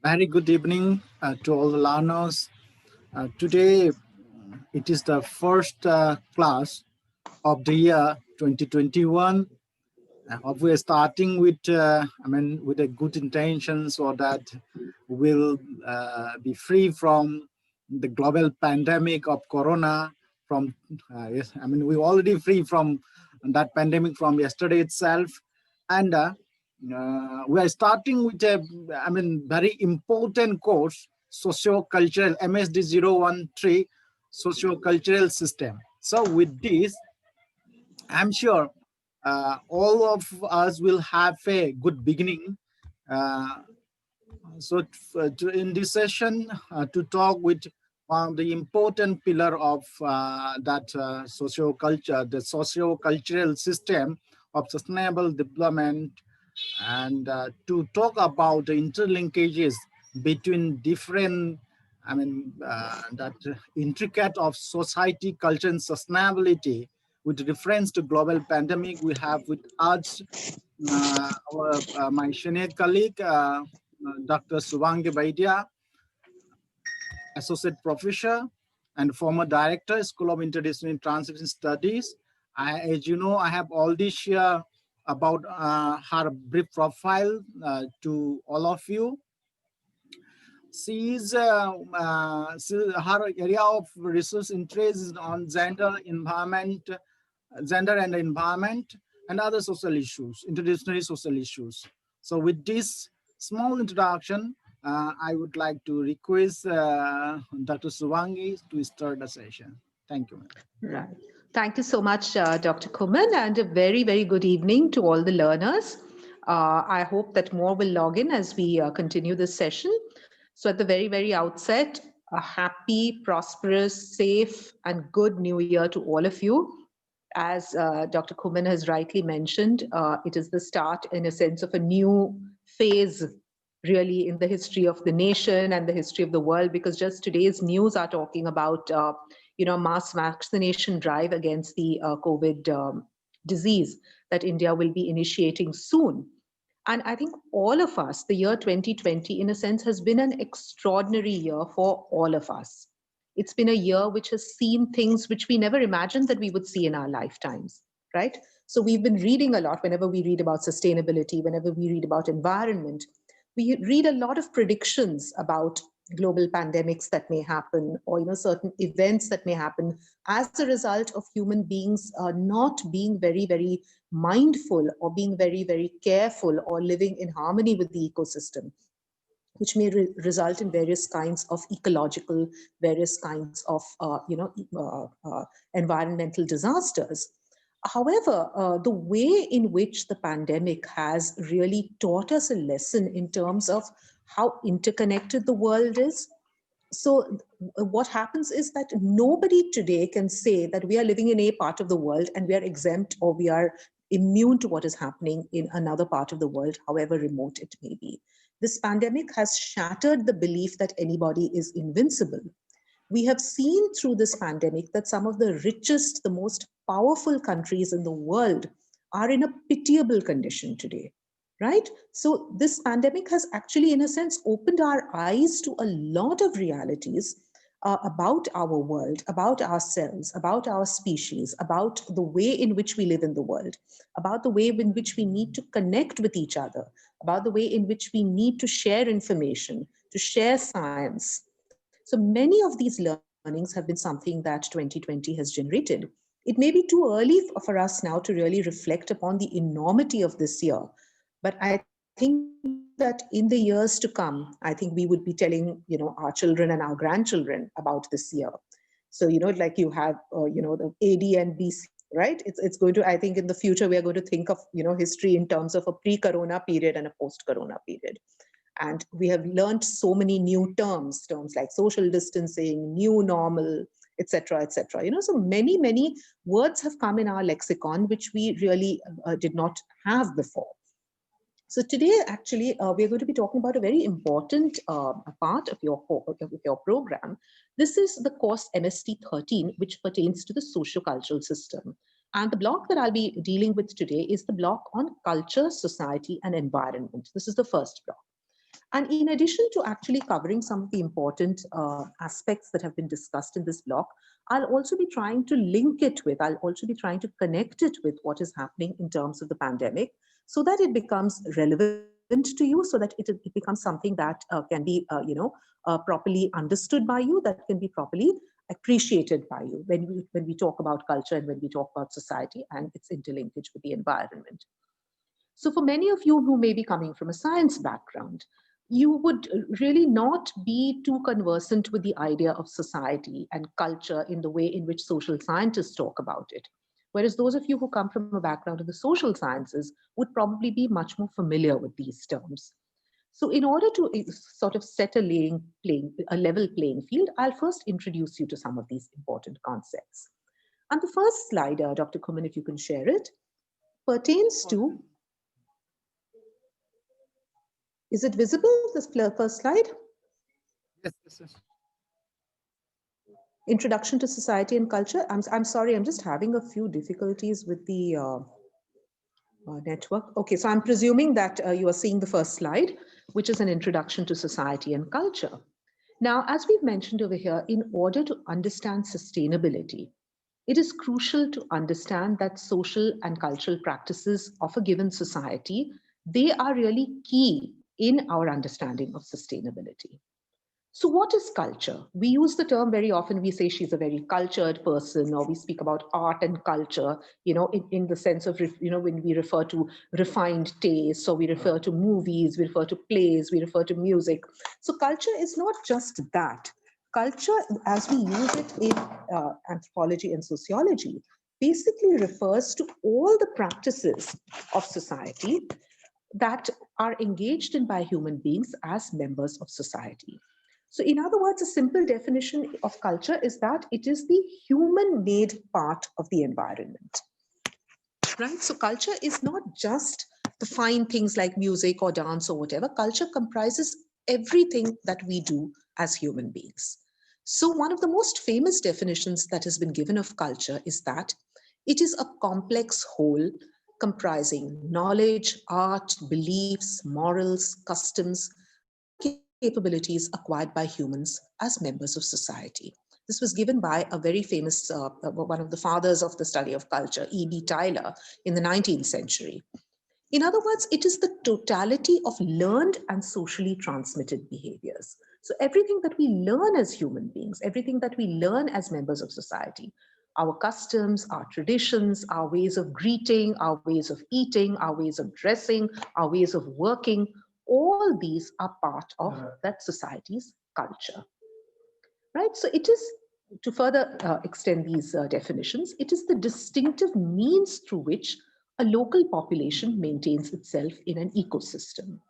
Very good evening to all the learners. Today, it is the first class of the year 2021. I hope we are starting with, with a good intention so that we'll be free from the global pandemic of Corona. We're already free from that pandemic from yesterday itself. And we are starting with a, very important course, socio-cultural, MSD 013, socio-cultural system. So with this, I'm sure all of us will have a good beginning. In this session, to talk with one of the important pillar of that socio-culture, the socio-cultural system of sustainable development, and to talk about the interlinkages between different, that intricate of society, culture, and sustainability. With reference to global pandemic, we have with us my senior colleague, Dr. Shubhangi Vaidya, Associate Professor and former Director, School of Interdisciplinary Transdisciplinary Studies. As you know, I have already shared about her brief profile to all of you. Her area of research interest is on gender and environment, and other social issues, interdisciplinary social issues. So with this small introduction, I would like to request Dr. Shubhangi to start the session. Thank you. Right. Thank you so much, Dr. Kuman, and a very, very good evening to all the learners. I hope that more will log in as we continue this session. So at the very, very outset, a happy, prosperous, safe, and good new year to all of you. As Dr. Kuman has rightly mentioned, it is the start, in a sense, of a new phase, really, in the history of the nation and the history of the world, because just today's news are talking about, mass vaccination drive against the COVID disease that India will be initiating soon. And I think all of us, the year 2020, in a sense, has been an extraordinary year for all of us. It's been a year which has seen things which we never imagined that we would see in our lifetimes, right? So we've been reading a lot. Whenever we read about sustainability, whenever we read about environment, we read a lot of predictions about global pandemics that may happen, or certain events that may happen as a result of human beings not being very, very mindful, or being very, very careful, or living in harmony with the ecosystem, which may result in various kinds of ecological, various kinds of environmental disasters. However, the way in which the pandemic has really taught us a lesson in terms of how interconnected the world is. So what happens is that nobody today can say that we are living in a part of the world and we are exempt, or we are immune to what is happening in another part of the world, however remote it may be. This pandemic has shattered the belief that anybody is invincible. We have seen through this pandemic that some of the richest, the most powerful countries in the world are in a pitiable condition today, right? So this pandemic has actually, in a sense, opened our eyes to a lot of realities about our world, about ourselves, about our species, about the way in which we live in the world, about the way in which we need to connect with each other, about the way in which we need to share information, to share science. So many of these learnings have been something that 2020 has generated. It may be too early for us now to really reflect upon the enormity of this year, but I think that in the years to come, I think we would be telling, our children and our grandchildren about this year. So, like you have, the AD and BC, right? It's going to, I think in the future, we are going to think of, history in terms of a pre-corona period and a post-corona period. And we have learned so many new terms like social distancing, new normal, etc., etc. So many, many words have come in our lexicon, which we really did not have before. So today, actually, we're going to be talking about a very important part of your program. This is the course MST 13, which pertains to the socio-cultural system. And the block that I'll be dealing with today is the block on culture, society, and environment. This is the first block. And in addition to actually covering some of the important aspects that have been discussed in this block, I'll also be trying to link it with, I'll also be trying to connect it with what is happening in terms of the pandemic so that it becomes relevant to you, so that it becomes something that can be, properly understood by you, that can be properly appreciated by you when we talk about culture and when we talk about society and its interlinkage with the environment. So for many of you who may be coming from a science background, you would really not be too conversant with the idea of society and culture in the way in which social scientists talk about it. Whereas those of you who come from a background in the social sciences would probably be much more familiar with these terms. So in order to sort of set a level playing field, I'll first introduce you to some of these important concepts. And the first slide, Dr. Kuman, if you can share it, pertains to, is it visible, this first slide? Yes, yes, yes. Introduction to Society and Culture. I'm sorry, I'm just having a few difficulties with the network. Okay, so I'm presuming that you are seeing the first slide, which is an introduction to society and culture. Now, as we've mentioned over here, in order to understand sustainability, it is crucial to understand that social and cultural practices of a given society, they are really key in our understanding of sustainability. So what is culture? We use the term very often. We say she's a very cultured person, or we speak about art and culture, in the sense of, when we refer to refined taste, so we refer to movies, we refer to plays, we refer to music. So culture is not just that. Culture, as we use it in anthropology and sociology, basically refers to all the practices of society that are engaged in by human beings as members of society. So in other words, a simple definition of culture is that it is the human-made part of the environment, right? So culture is not just the fine things like music or dance or whatever. Culture comprises everything that we do as human beings. So one of the most famous definitions that has been given of culture is that it is a complex whole comprising knowledge, art, beliefs, morals, customs, and capabilities acquired by humans as members of society. This was given by a very famous, one of the fathers of the study of culture, E.B. Tyler, in the 19th century. In other words, it is the totality of learned and socially transmitted behaviors. So everything that we learn as human beings, everything that we learn as members of society, our customs, our traditions, our ways of greeting, our ways of eating, our ways of dressing, our ways of working, all these are part of that society's culture, right? So it is, to further extend these definitions, it is the distinctive means through which a local population maintains itself in an ecosystem.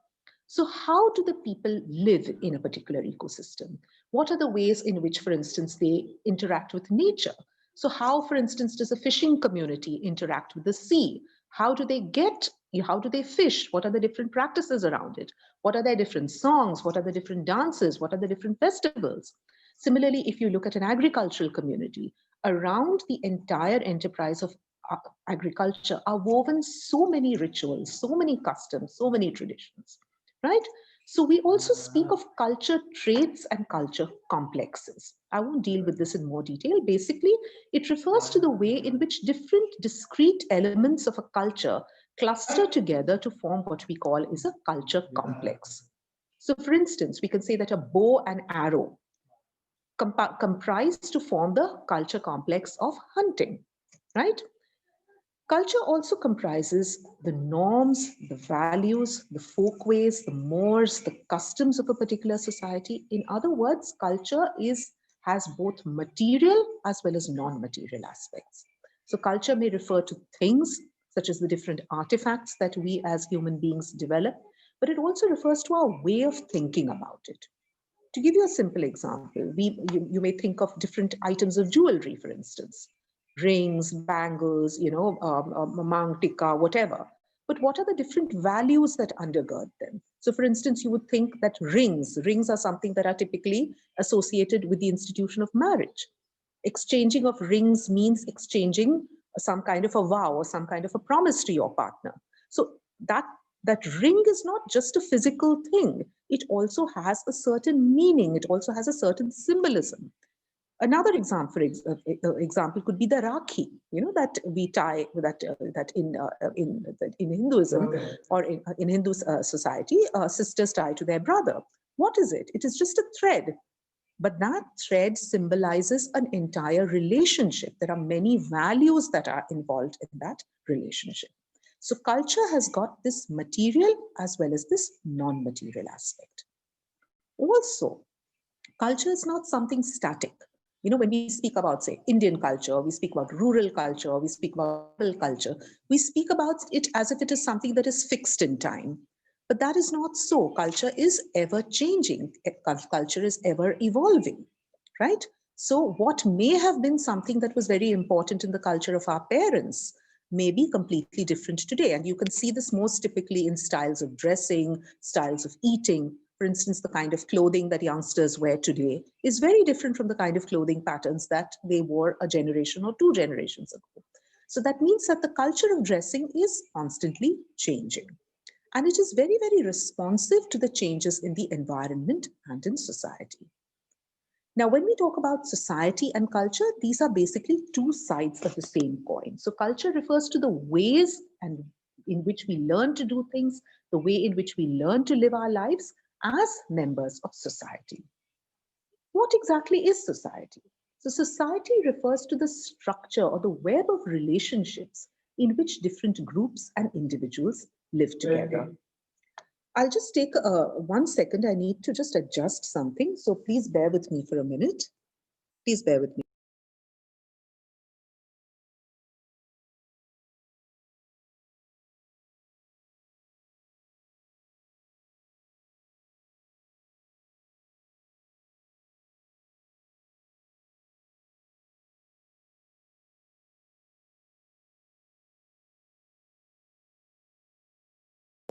So how do the people live in a particular ecosystem? What are the ways in which, for instance, they interact with nature? So how, for instance, does a fishing community interact with the sea? How do they fish? What are the different practices around it? What are their different songs? What are the different dances? What are the different festivals? Similarly, if you look at an agricultural community, around the entire enterprise of agriculture are woven so many rituals, so many customs, so many traditions, right? So we also speak of culture traits and culture complexes. I won't deal with this in more detail. Basically, it refers to the way in which different discrete elements of a culture cluster together to form what we call is a culture complex. So for instance, we can say that a bow and arrow comprise to form the culture complex of hunting, right? Culture also comprises the norms, the values, the folkways, the mores, the customs of a particular society. In other words, culture has both material as well as non-material aspects. So culture may refer to things such as the different artifacts that we as human beings develop, but it also refers to our way of thinking about it. To give you a simple example, you may think of different items of jewelry, for instance, rings, bangles, mang tikka, whatever. But what are the different values that undergird them? So for instance, you would think that rings are something that are typically associated with the institution of marriage. Exchanging of rings means exchanging some kind of a vow or some kind of a promise to your partner. So that ring is not just a physical thing. It also has a certain meaning. It also has a certain symbolism. Another example could be the rakhi, that we tie, that in Hinduism or in Hindu society, sisters tie to their brother. What is it? It is just a thread, but that thread symbolizes an entire relationship. There are many values that are involved in that relationship. So culture has got this material as well as this non-material aspect. Also, culture is not something static. When we speak about, say, Indian culture, we speak about rural culture, we speak about tribal culture, we speak about it as if it is something that is fixed in time. But that is not so. Culture is ever changing. Culture is ever evolving, right? So what may have been something that was very important in the culture of our parents may be completely different today. And you can see this most typically in styles of dressing, styles of eating. For instance, the kind of clothing that youngsters wear today is very different from the kind of clothing patterns that they wore a generation or 2 generations ago. So that means that the culture of dressing is constantly changing. And it is very, very responsive to the changes in the environment and in society. Now, when we talk about society and culture, these are basically 2 sides of the same coin. So culture refers to the ways and in which we learn to do things, the way in which we learn to live our lives as members of society. What exactly is society? So society refers to the structure or the web of relationships in which different groups and individuals live together. I'll just take 1 second. I need to just adjust something. So please bear with me for a minute. Please bear with me.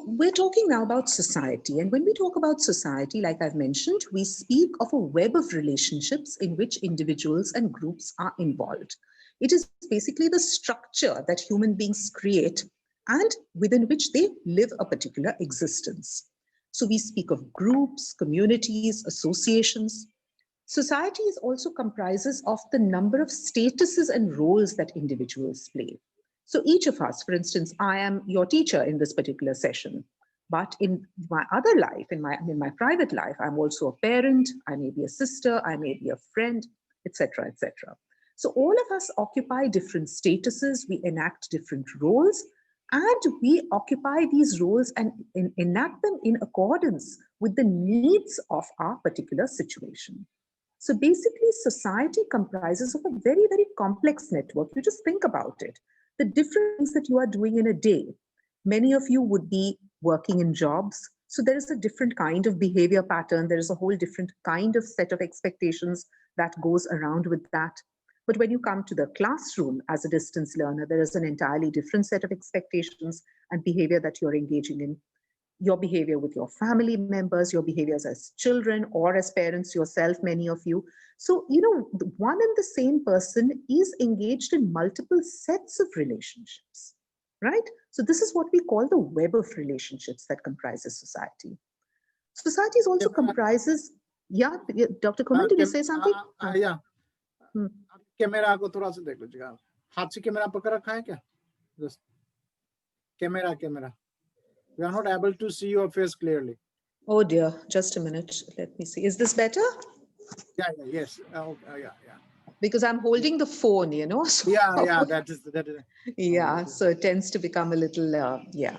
We're talking now about society. And when we talk about society, like I've mentioned, we speak of a web of relationships in which individuals and groups are involved. It is basically the structure that human beings create and within which they live a particular existence. So we speak of groups, communities, associations. Society is also comprises of the number of statuses and roles that individuals play. So each of us, for instance, I am your teacher in this particular session, but in my other life, in my private life, I'm also a parent, I may be a sister, I may be a friend, etc., etc. So all of us occupy different statuses, we enact different roles, and we occupy these roles and enact them in accordance with the needs of our particular situation. So basically, society comprises of a very, very complex network. You just think about it. The different things that you are doing in a day. Many of you would be working in jobs. So there is a different kind of behavior pattern. There is a whole different kind of set of expectations that goes around with that. But when you come to the classroom as a distance learner, there is an entirely different set of expectations and behavior that you're engaging in. Your behavior with your family members, your behaviors as children or as parents yourself, many of you. So, one and the same person is engaged in multiple sets of relationships, right? So this is what we call the web of relationships that comprises society. Society is also comprises, yeah, Dr. Kuman, did you say something? Yeah. Camera को थोड़ा सा देख लीजिएगा, हाथ से camera पकड़ रखा है क्या? Just camera. We are not able to see your face clearly. Oh dear, just a minute. Let me see. Is this better? Yeah, yes. Yeah. Because I'm holding the phone, So Yeah, that is. Yeah, so it tends to become a little, yeah.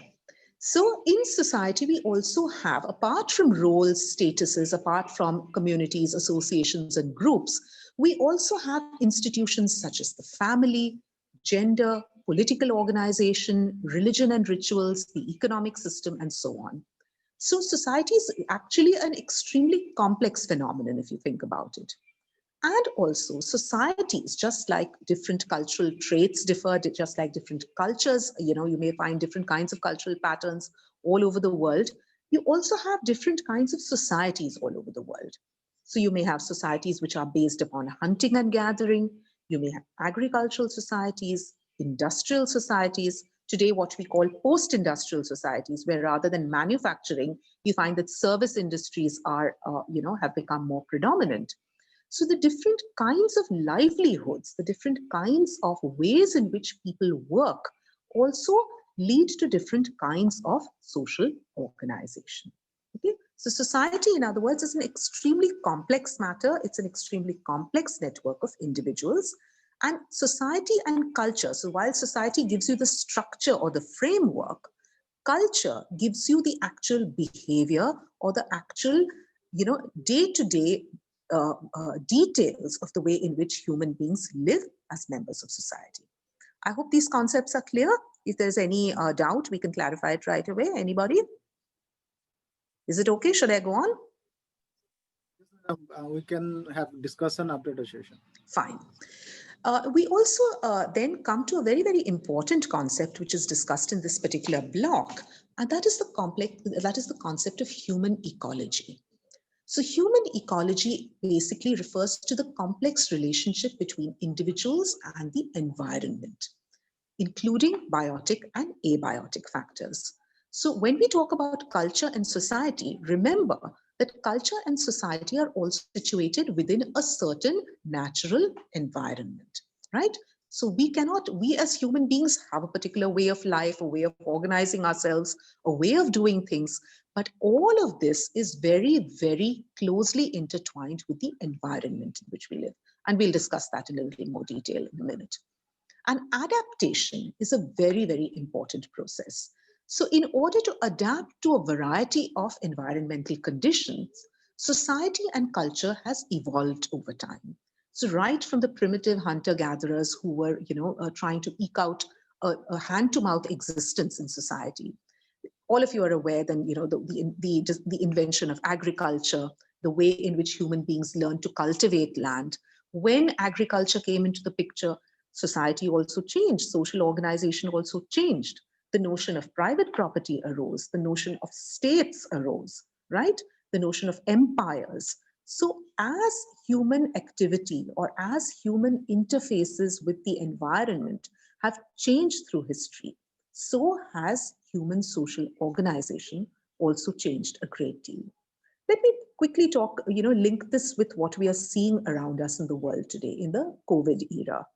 So in society, we also have, apart from roles, statuses, apart from communities, associations, and groups, we also have institutions such as the family, gender, political organization, religion and rituals, the economic system, and so on. So society is actually an extremely complex phenomenon if you think about it. And also societies, just like different cultural traits differ, just like different cultures, you may find different kinds of cultural patterns all over the world. You also have different kinds of societies all over the world. So you may have societies which are based upon hunting and gathering. You may have agricultural societies, industrial societies, today what we call post-industrial societies, where rather than manufacturing, you find that service industries are, have become more predominant. So the different kinds of livelihoods, the different kinds of ways in which people work also lead to different kinds of social organization. Okay? So society, in other words, is an extremely complex matter. It's an extremely complex network of individuals. And society and culture, so while society gives you the structure or the framework, culture gives you the actual behavior or the actual, day-to-day details of the way in which human beings live as members of society. I hope these concepts are clear. If there's any doubt, we can clarify it right away. Anybody? Is it okay? Should I go on? We can have discussion after the session. Fine. We also then come to a very, very important concept which is discussed in this particular block, and that is the concept of human ecology. So human ecology basically refers to the complex relationship between individuals and the environment, including biotic and abiotic factors. So when we talk about culture and society, remember that culture and society are also situated within a certain natural environment, right? So we as human beings have a particular way of life, a way of organizing ourselves, a way of doing things, but all of this is very, very closely intertwined with the environment in which we live. And we'll discuss that in a little more detail in a minute. And adaptation is a very, very important process. So in order to adapt to a variety of environmental conditions, society and culture has evolved over time. So right from the primitive hunter-gatherers who were, trying to eke out a hand-to-mouth existence in society, all of you are aware then, the invention of agriculture, the way in which human beings learned to cultivate land. When agriculture came into the picture, society also changed, social organization also changed. The notion of private property arose, the notion of states arose, right? The notion of empires. So as human activity or as human interfaces with the environment have changed through history, so has human social organization also changed a great deal. Let me quickly talk, link this with what we are seeing around us in the world today in the COVID era.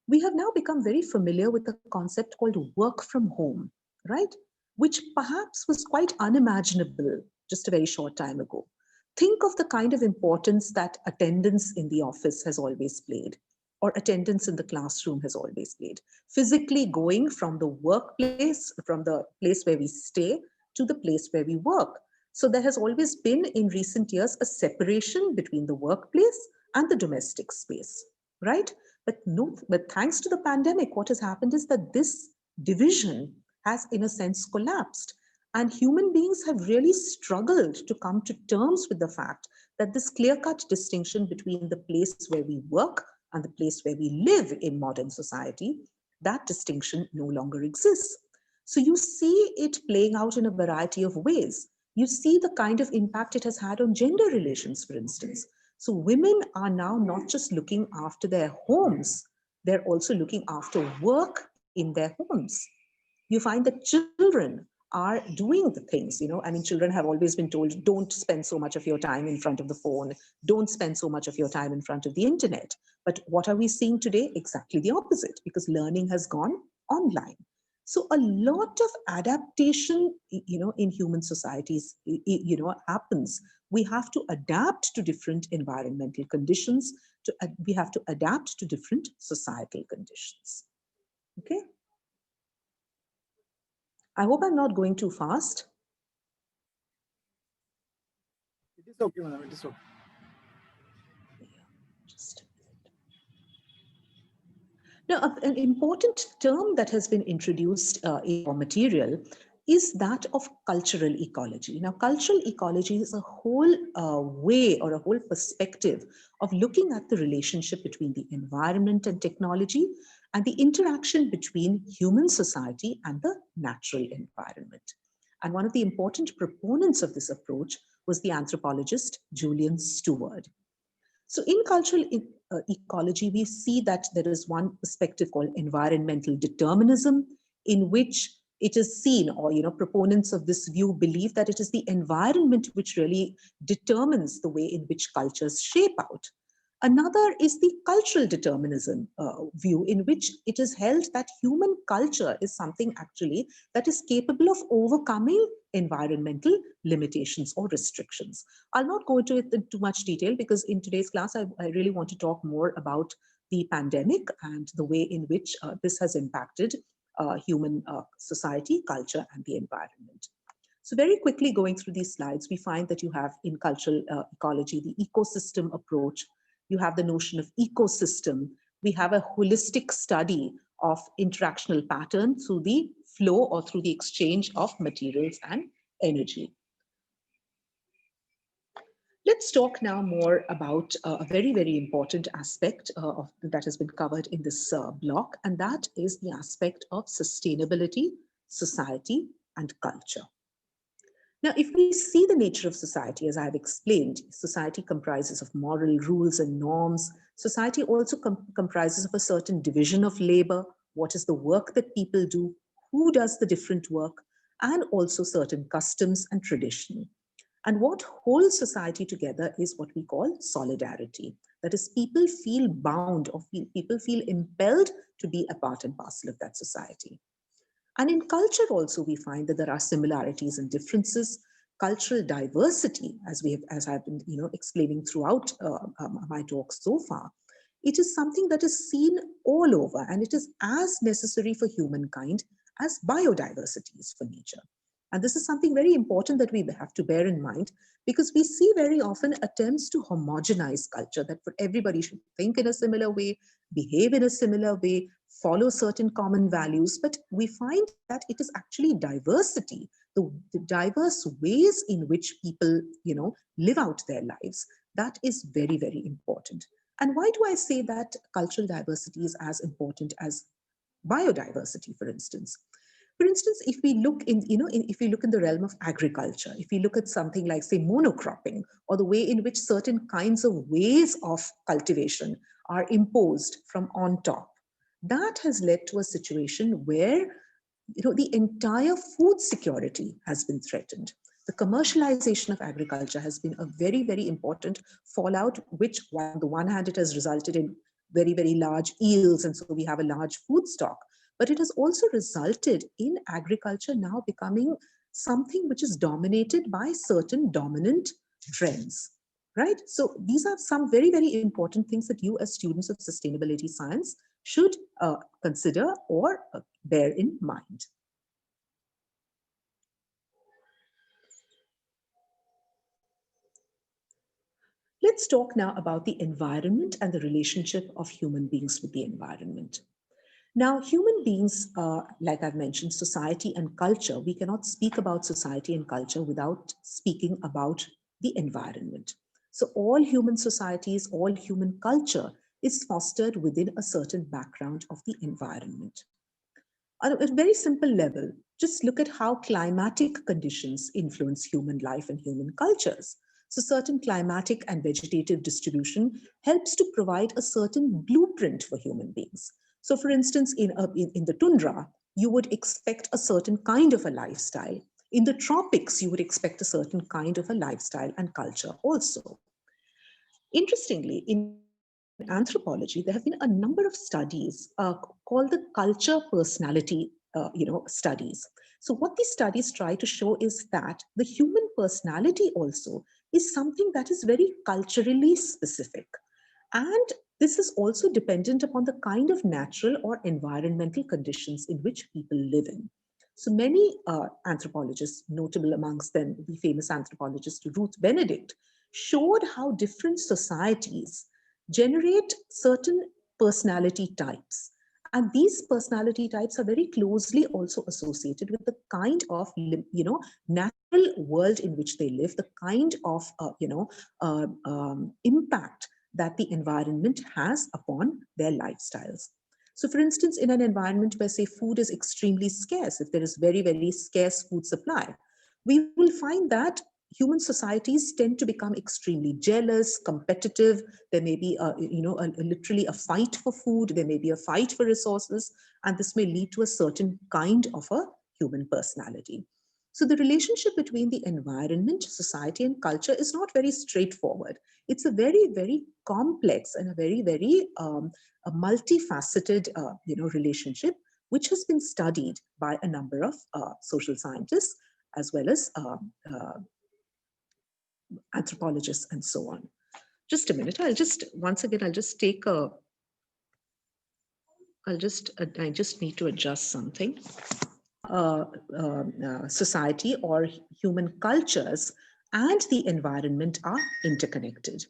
We have now become very familiar with a concept called work from home, right? Which perhaps was quite unimaginable just a very short time ago. Think of the kind of importance that attendance in the office has always played, or attendance in the classroom has always played. Physically going from the workplace, from the place where we stay to the place where we work. So there has always been in recent years a separation between the workplace and the domestic space, right? But thanks to the pandemic, what has happened is that this division has, in a sense, collapsed. And human beings have really struggled to come to terms with the fact that this clear-cut distinction between the place where we work and the place where we live in modern society, that distinction no longer exists. So you see it playing out in a variety of ways. You see the kind of impact it has had on gender relations, for instance. So women are now not just looking after their homes, they're also looking after work in their homes. You find that children are doing the things, children have always been told, don't spend so much of your time in front of the phone, don't spend so much of your time in front of the internet. But what are we seeing today? Exactly the opposite, because learning has gone online. So a lot of adaptation, in human societies, happens. We have to adapt to different environmental conditions. We have to adapt to different societal conditions. Okay. I hope I'm not going too fast. It is okay, madam. It is okay. Just now, an important term that has been introduced in our material is that of cultural ecology. Now, cultural ecology is a whole way or a whole perspective of looking at the relationship between the environment and technology and the interaction between human society and the natural environment. And one of the important proponents of this approach was the anthropologist Julian Stewart. So in cultural ecology, we see that there is one perspective called environmental determinism, in which it is seen, or proponents of this view believe that it is the environment which really determines the way in which cultures shape out. Another is the cultural determinism view, in which it is held that human culture is something actually that is capable of overcoming environmental limitations or restrictions. I'll not go into it in too much detail, because in today's class, I really want to talk more about the pandemic and the way in which this has impacted human society, culture, and the environment. So very quickly going through these slides, we find that you have in cultural ecology, the ecosystem approach. You have the notion of ecosystem. We have a holistic study of interactional pattern through the flow or through the exchange of materials and energy. Let's talk now more about a very, very important aspect that has been covered in this block, and that is the aspect of sustainability, society, and culture. Now, if we see the nature of society, as I have explained, society comprises of moral rules and norms. Society also comprises of a certain division of labor, what is the work that people do, who does the different work, and also certain customs and tradition. And what holds society together is what we call solidarity. That is, people feel bound, or people feel impelled to be a part and parcel of that society. And in culture also, we find that there are similarities and differences. Cultural diversity, as I've been explaining throughout my talk so far, it is something that is seen all over, and it is as necessary for humankind as biodiversity is for nature. And this is something very important that we have to bear in mind, because we see very often attempts to homogenize culture, that for everybody should think in a similar way, behave in a similar way, follow certain common values. But we find that it is actually diversity, the diverse ways in which people, live out their lives, that is very, very important. And why do I say that cultural diversity is as important as biodiversity, for instance? For instance, if we look if we look in the realm of agriculture, if we look at something like, say, monocropping, or the way in which certain kinds of ways of cultivation are imposed from on top, that has led to a situation where the entire food security has been threatened. The commercialization of agriculture has been a very, very important fallout, which on the one hand, it has resulted in very, very large yields, and so we have a large food stock. But it has also resulted in agriculture now becoming something which is dominated by certain dominant trends, right? So these are some very, very important things that you as students of sustainability science should consider or bear in mind. Let's talk now about the environment and the relationship of human beings with the environment. Now, human beings, like I've mentioned, society and culture, we cannot speak about society and culture without speaking about the environment. So all human societies, all human culture is fostered within a certain background of the environment. On a very simple level, just look at how climatic conditions influence human life and human cultures. So certain climatic and vegetative distribution helps to provide a certain blueprint for human beings. So for instance, in the tundra, you would expect a certain kind of a lifestyle. In the tropics, you would expect a certain kind of a lifestyle and culture also. Interestingly, in anthropology, there have been a number of studies called the culture personality, studies. So what these studies try to show is that the human personality also is something that is very culturally specific. And this is also dependent upon the kind of natural or environmental conditions in which people live in. So many anthropologists, notable amongst them the famous anthropologist Ruth Benedict, showed how different societies generate certain personality types. And these personality types are very closely also associated with the kind of, natural world in which they live, the kind of, impact that the environment has upon their lifestyles. So, for instance, in an environment where, say, food is extremely scarce, if there is very, very scarce food supply, we will find that human societies tend to become extremely jealous, competitive. There may be literally a fight for food. There may be a fight for resources, and this may lead to a certain kind of a human personality. So the relationship between the environment, society, and culture is not very straightforward. It's a very, very complex and a very, very a multifaceted relationship, which has been studied by a number of social scientists as well as anthropologists and so on. Just a minute. I'll just take a, I just need to adjust something. Society or human cultures and the environment are interconnected.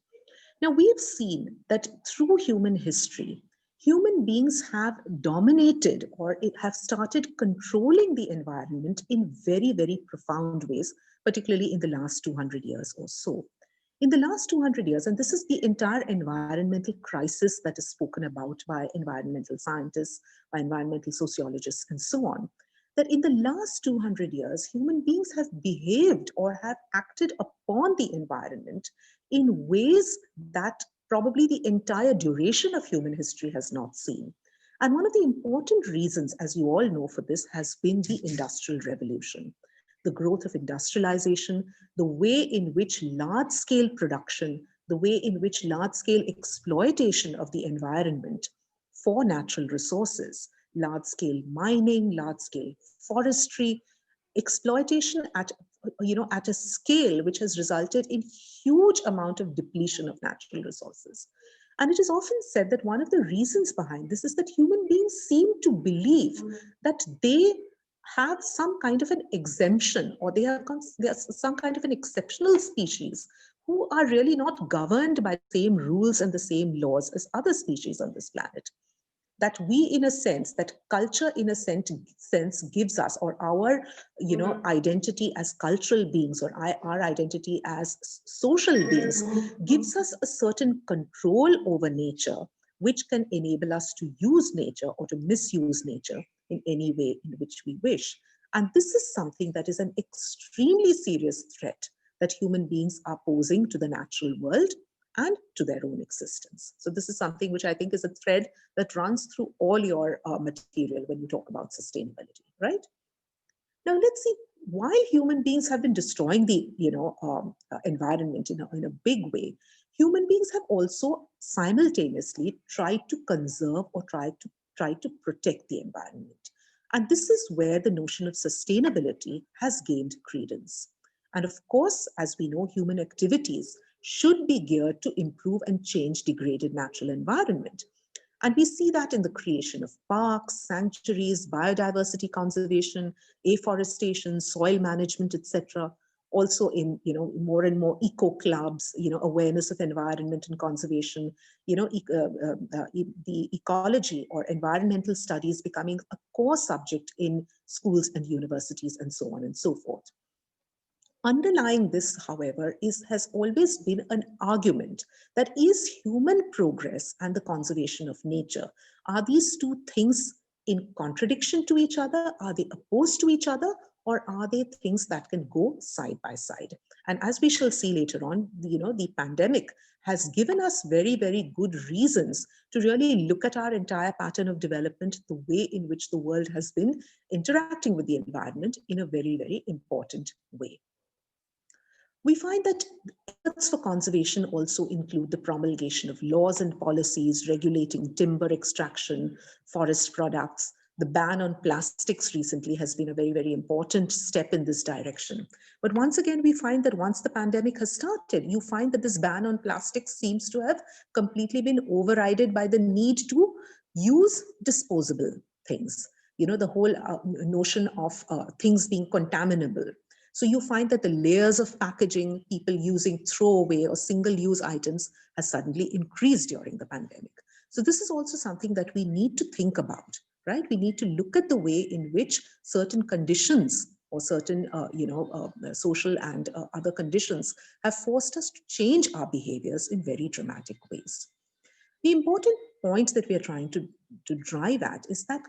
Now, we've seen that through human history, human beings have dominated or have started controlling the environment in very, very profound ways, particularly in the last 200 years or so. In the last 200 years, and this is the entire environmental crisis that is spoken about by environmental scientists, by environmental sociologists, and so on, that in the last 200 years, human beings have behaved or have acted upon the environment in ways that probably the entire duration of human history has not seen. And one of the important reasons, as you all know, for this has been the Industrial Revolution. The growth of industrialization, the way in which large-scale production, the way in which large-scale exploitation of the environment for natural resources, large-scale mining, large-scale forestry, exploitation at a scale which has resulted in huge amount of depletion of natural resources. And it is often said that one of the reasons behind this is that human beings seem to believe that they have some kind of an exemption, or they are some kind of an exceptional species who are really not governed by the same rules and the same laws as other species on this planet. That we, in a sense, that culture in a sense gives us, or our identity as cultural beings, or our identity as social beings, gives us a certain control over nature, which can enable us to use nature or to misuse nature in any way in which we wish. And this is something that is an extremely serious threat that human beings are posing to the natural world and to their own existence. So this is something which I think is a thread that runs through all your material when you talk about sustainability, right? Now let's see, while human beings have been destroying the environment in a big way, human beings have also simultaneously tried to conserve or try to protect the environment. And this is where the notion of sustainability has gained credence. And of course, as we know, human activities should be geared to improve and change degraded natural environment. And we see that in the creation of parks, sanctuaries, biodiversity conservation, afforestation, soil management, etc. Also in more and more eco clubs, awareness of environment and conservation, the ecology or environmental studies becoming a core subject in schools and universities, and so on and so forth. Underlying this, however, has always been an argument that is human progress and the conservation of nature, are these two things in contradiction to each other? Are they opposed to each other? Or are they things that can go side by side? And as we shall see later on, the pandemic has given us very, very good reasons to really look at our entire pattern of development, the way in which the world has been interacting with the environment in a very, very important way. We find that efforts for conservation also include the promulgation of laws and policies regulating timber extraction, forest products. The ban on plastics recently has been a very, very important step in this direction. But once again, we find that once the pandemic has started, you find that this ban on plastics seems to have completely been overridden by the need to use disposable things. The whole notion of things being contaminable. So you find that the layers of packaging, people using throwaway or single-use items, has suddenly increased during the pandemic. So this is also something that we need to think about, right? We need to look at the way in which certain conditions or certain social and other conditions have forced us to change our behaviors in very dramatic ways. The important point that we are trying to drive at is that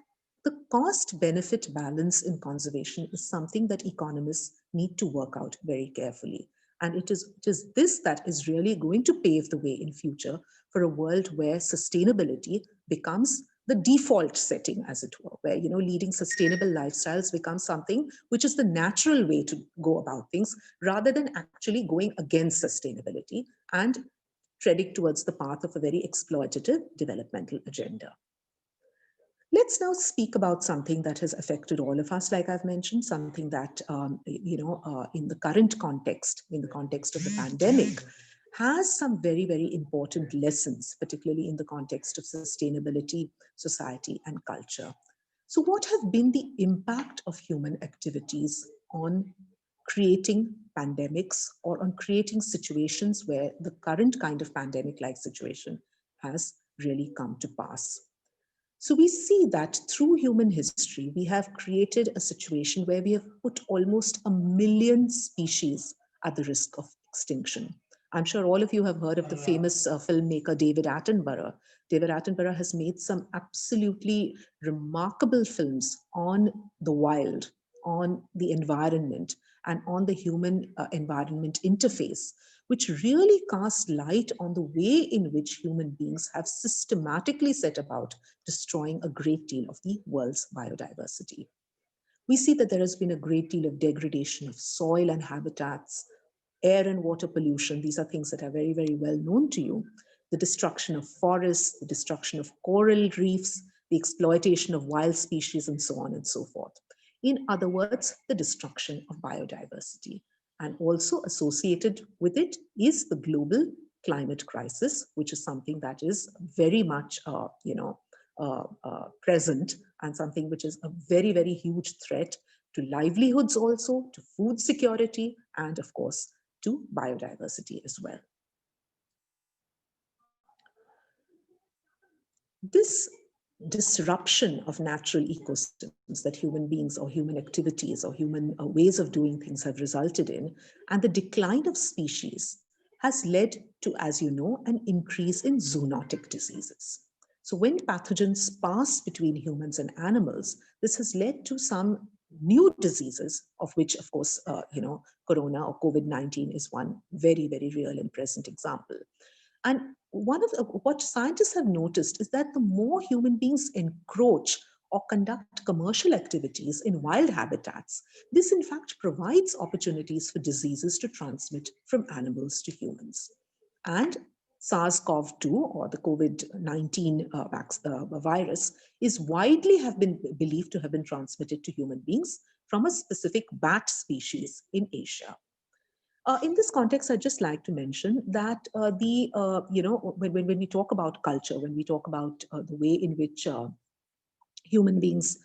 the cost-benefit balance in conservation is something that economists need to work out very carefully. And it is this that is really going to pave the way in future for a world where sustainability becomes the default setting, as it were, where leading sustainable lifestyles becomes something which is the natural way to go about things, rather than actually going against sustainability and treading towards the path of a very exploitative developmental agenda. Let's now speak about something that has affected all of us, like I've mentioned, something that, in the current context, in the context of the pandemic, has some very, very important lessons, particularly in the context of sustainability, society, and culture. So, what have been the impact of human activities on creating pandemics or on creating situations where the current kind of pandemic like situation has really come to pass? So we see that through human history, we have created a situation where we have put almost 1 million species at the risk of extinction. I'm sure all of you have heard of the famous filmmaker David Attenborough. David Attenborough has made some absolutely remarkable films on the wild, on the environment, and on the human environment interface, which really cast light on the way in which human beings have systematically set about destroying a great deal of the world's biodiversity. We see that there has been a great deal of degradation of soil and habitats, air and water pollution. These are things that are very, very well known to you. The destruction of forests, the destruction of coral reefs, the exploitation of wild species, and so on and so forth. In other words, the destruction of biodiversity. And also associated with it is the global climate crisis, which is something that is very much, present, and something which is a very, very huge threat to livelihoods also, to food security, and of course, to biodiversity as well. This disruption of natural ecosystems that human beings or human activities or human ways of doing things have resulted in, and the decline of species has led to, as you know, an increase in zoonotic diseases. So when pathogens pass between humans and animals, this has led to some new diseases, of which, of course, corona or COVID-19 is one very, very real and present example. And what scientists have noticed is that the more human beings encroach or conduct commercial activities in wild habitats, this in fact provides opportunities for diseases to transmit from animals to humans. And SARS-CoV-2 or the COVID-19 virus is widely have been believed to have been transmitted to human beings from a specific bat species in Asia. In this context, I'd just like to mention that when we talk about culture, when we talk about the way in which human beings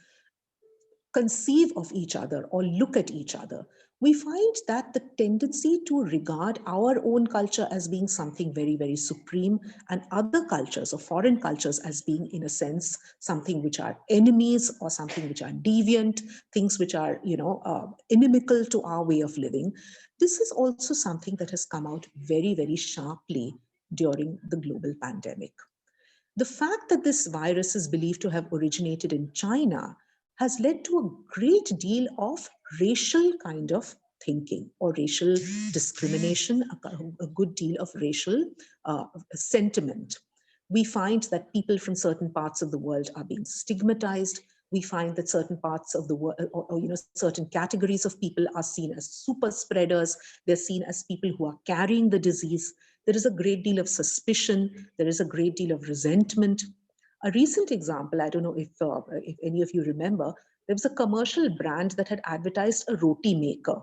conceive of each other or look at each other, we find that the tendency to regard our own culture as being something very, very supreme, and other cultures or foreign cultures as being, in a sense, something which are enemies or something which are deviant, things which are, inimical to our way of living. This is also something that has come out very, very sharply during the global pandemic. The fact that this virus is believed to have originated in China has led to a great deal of racial kind of thinking or racial discrimination, a good deal of racial sentiment. We find that people from certain parts of the world are being stigmatized. We find that certain parts of the world, or certain categories of people are seen as super spreaders. They're seen as people who are carrying the disease. There is a great deal of suspicion. There is a great deal of resentment. A recent example, I don't know if any of you remember, there was a commercial brand that had advertised a roti maker.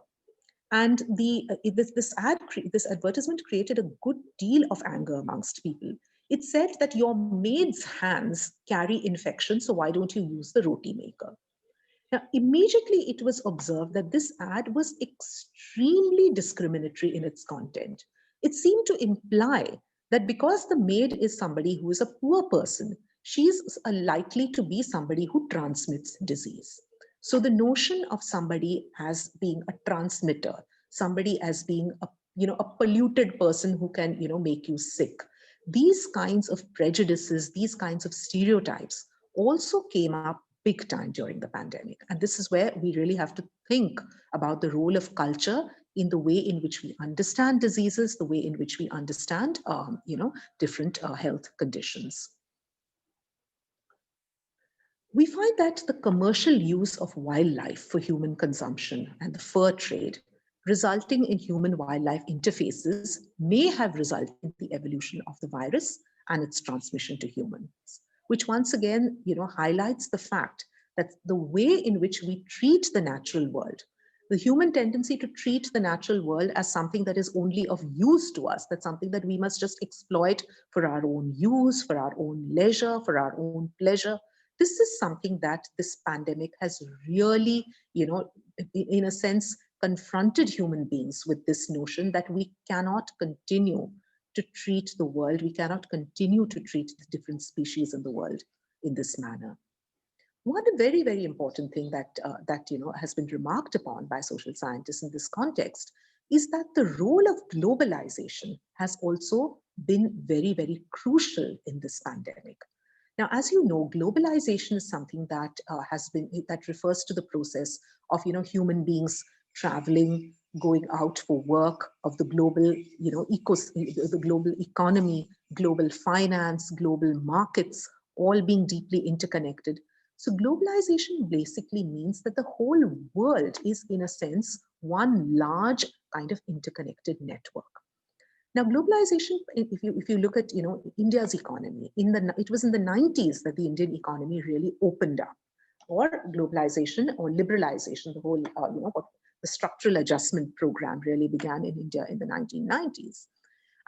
And this advertisement created a good deal of anger amongst people. It said that your maid's hands carry infection, so why don't you use the roti maker? Now, immediately it was observed that this ad was extremely discriminatory in its content. It seemed to imply that because the maid is somebody who is a poor person, she is likely to be somebody who transmits disease. So the notion of somebody as being a transmitter, somebody as being a polluted person who can make you sick, these kinds of prejudices, these kinds of stereotypes also came up big time during the pandemic. And this is where we really have to think about the role of culture in the way in which we understand diseases, the way in which we understand, different health conditions. We find that the commercial use of wildlife for human consumption and the fur trade resulting in human-wildlife interfaces may have resulted in the evolution of the virus and its transmission to humans, which once again, highlights the fact that the way in which we treat the natural world, the human tendency to treat the natural world as something that is only of use to us, that's something that we must just exploit for our own use, for our own leisure, for our own pleasure. This is something that this pandemic has really, in a sense, confronted human beings with this notion that we cannot continue to treat the world, we cannot continue to treat the different species in the world in this manner. One very, very important thing that has been remarked upon by social scientists in this context is that the role of globalization has also been very, very crucial in this pandemic. Now, as you know, globalization is something that that refers to the process of human beings traveling, going out for work, of the global the global economy, global finance, global markets, all being deeply interconnected. So globalization basically means that the whole world is, in a sense, one large kind of interconnected network. Now, globalization, if you look at India's economy, it was in the 90s that the Indian economy really opened up, or globalization or liberalization, the whole what the structural adjustment program really began in India in the 1990s.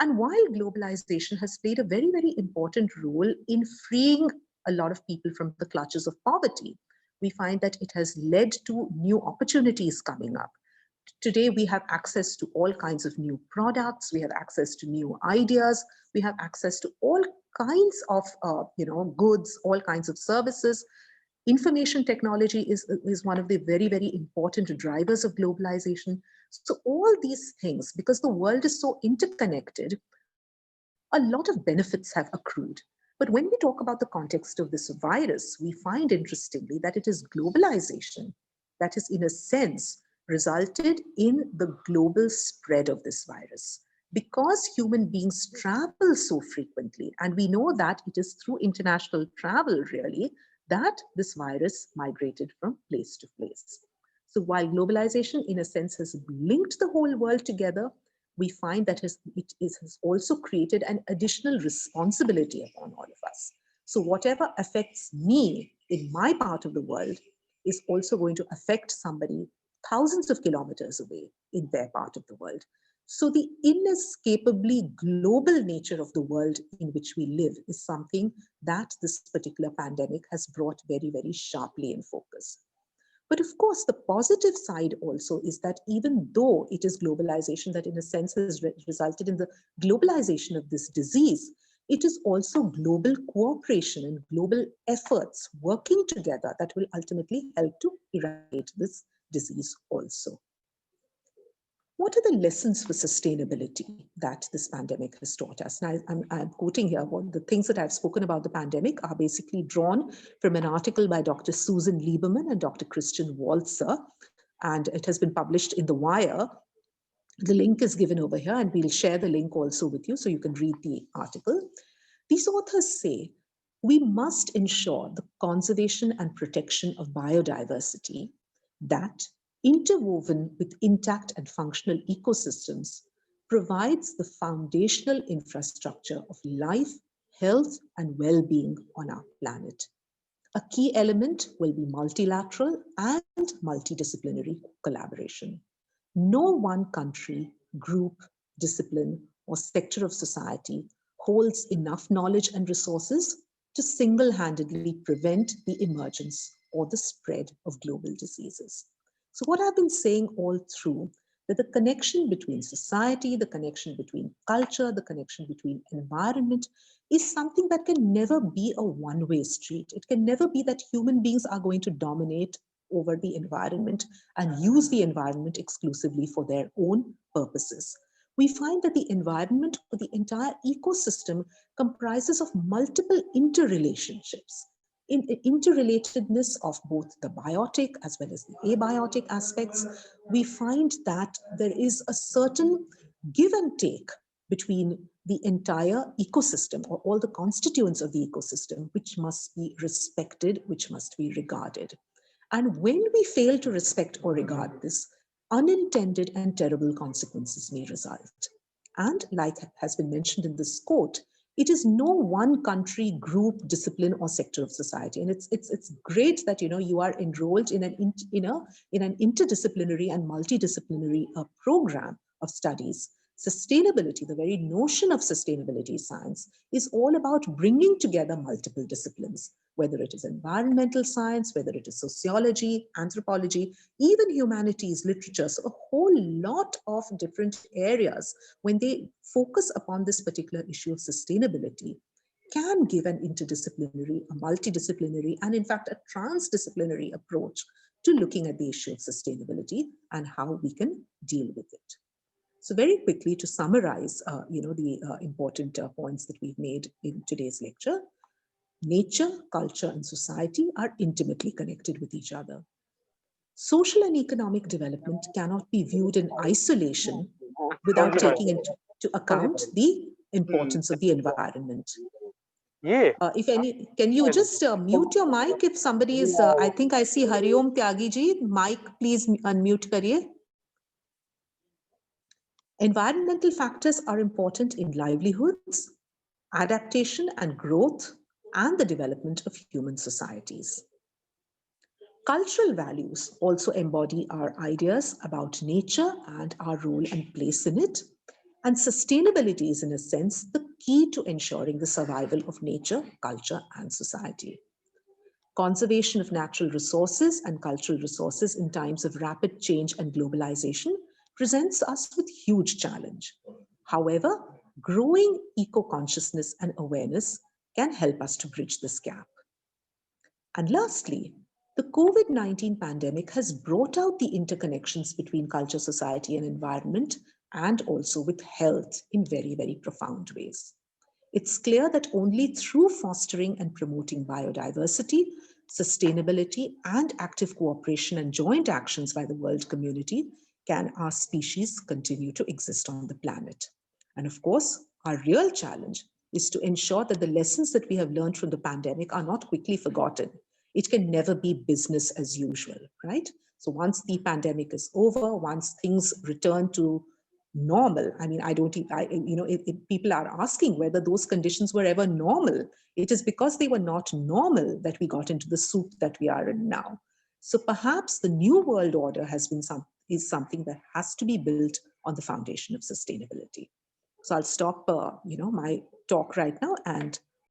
And while globalization has played a very, very important role in freeing a lot of people from the clutches of poverty, we find that it has led to new opportunities coming up. Today, we have access to all kinds of new products, we have access to new ideas, we have access to all kinds of goods, all kinds of services. Information technology is one of the very, very important drivers of globalization. So all these things, because the world is so interconnected, a lot of benefits have accrued. But when we talk about the context of this virus, we find interestingly that it is globalization that is, in a sense, resulted in the global spread of this virus. Because human beings travel so frequently, and we know that it is through international travel, really, that this virus migrated from place to place. So while globalization, in a sense, has linked the whole world together, we find that it has also created an additional responsibility upon all of us. So whatever affects me in my part of the world is also going to affect somebody thousands of kilometers away in their part of the world. So the inescapably global nature of the world in which we live is something that this particular pandemic has brought very, very sharply in focus. But of course, the positive side also is that even though it is globalization that in a sense has resulted in the globalization of this disease, it is also global cooperation and global efforts working together that will ultimately help to eradicate this disease also. What are the lessons for sustainability that this pandemic has taught us? Now, I'm quoting here, the things that I've spoken about the pandemic are basically drawn from an article by Dr. Susan Lieberman and Dr. Christian Walzer, and it has been published in The Wire. The link is given over here, and we'll share the link also with you so you can read the article. These authors say, we must ensure the conservation and protection of biodiversity that, interwoven with intact and functional ecosystems, provides the foundational infrastructure of life, health, and well-being on our planet. A key element will be multilateral and multidisciplinary collaboration. No one country, group, discipline, or sector of society holds enough knowledge and resources to single-handedly prevent the emergence or the spread of global diseases. So what I've been saying all through, that the connection between society, the connection between culture, the connection between environment is something that can never be a one-way street. It can never be that human beings are going to dominate over the environment and use the environment exclusively for their own purposes. We find that the environment or the entire ecosystem comprises of multiple interrelationships. interrelatedness of both the biotic as well as the abiotic aspects, we find that there is a certain give and take between the entire ecosystem or all the constituents of the ecosystem, which must be respected, which must be regarded. And when we fail to respect or regard this, unintended and terrible consequences may result. And like has been mentioned in this quote, it is no one country, group, discipline, or sector of society. And it's great that you are enrolled in an interdisciplinary and multidisciplinary program of studies. Sustainability, the very notion of sustainability science, is all about bringing together multiple disciplines, whether it is environmental science, whether it is sociology, anthropology, even humanities, literature. So a whole lot of different areas, when they focus upon this particular issue of sustainability, can give an interdisciplinary, a multidisciplinary, and in fact a transdisciplinary approach to looking at the issue of sustainability and how we can deal with it. So very quickly, to summarize, the important points that we've made in today's lecture, nature, culture, and society are intimately connected with each other. Social and economic development cannot be viewed in isolation without taking into account the importance of the environment. Yeah. Can you just mute your mic if somebody is, I think I see Hariom Tyagi ji, mic please unmute kariye. Environmental factors are important in livelihoods, adaptation and growth, and the development of human societies. Cultural values also embody our ideas about nature and our role and place in it. And sustainability is, in a sense, the key to ensuring the survival of nature, culture, and society. Conservation of natural resources and cultural resources in times of rapid change and globalization presents us with huge challenge. However, growing eco-consciousness and awareness can help us to bridge this gap. And lastly, the COVID-19 pandemic has brought out the interconnections between culture, society, and environment, and also with health in very, very profound ways. It's clear that only through fostering and promoting biodiversity, sustainability, and active cooperation and joint actions by the world community can our species continue to exist on the planet. And of course, our real challenge is to ensure that the lessons that we have learned from the pandemic are not quickly forgotten. It can never be business as usual, right? So once the pandemic is over, once things return to normal, I mean, people are asking whether those conditions were ever normal. It is because they were not normal that we got into the soup that we are in now. So perhaps the new world order is something that has to be built on the foundation of sustainability. So I'll stop, my talk right now and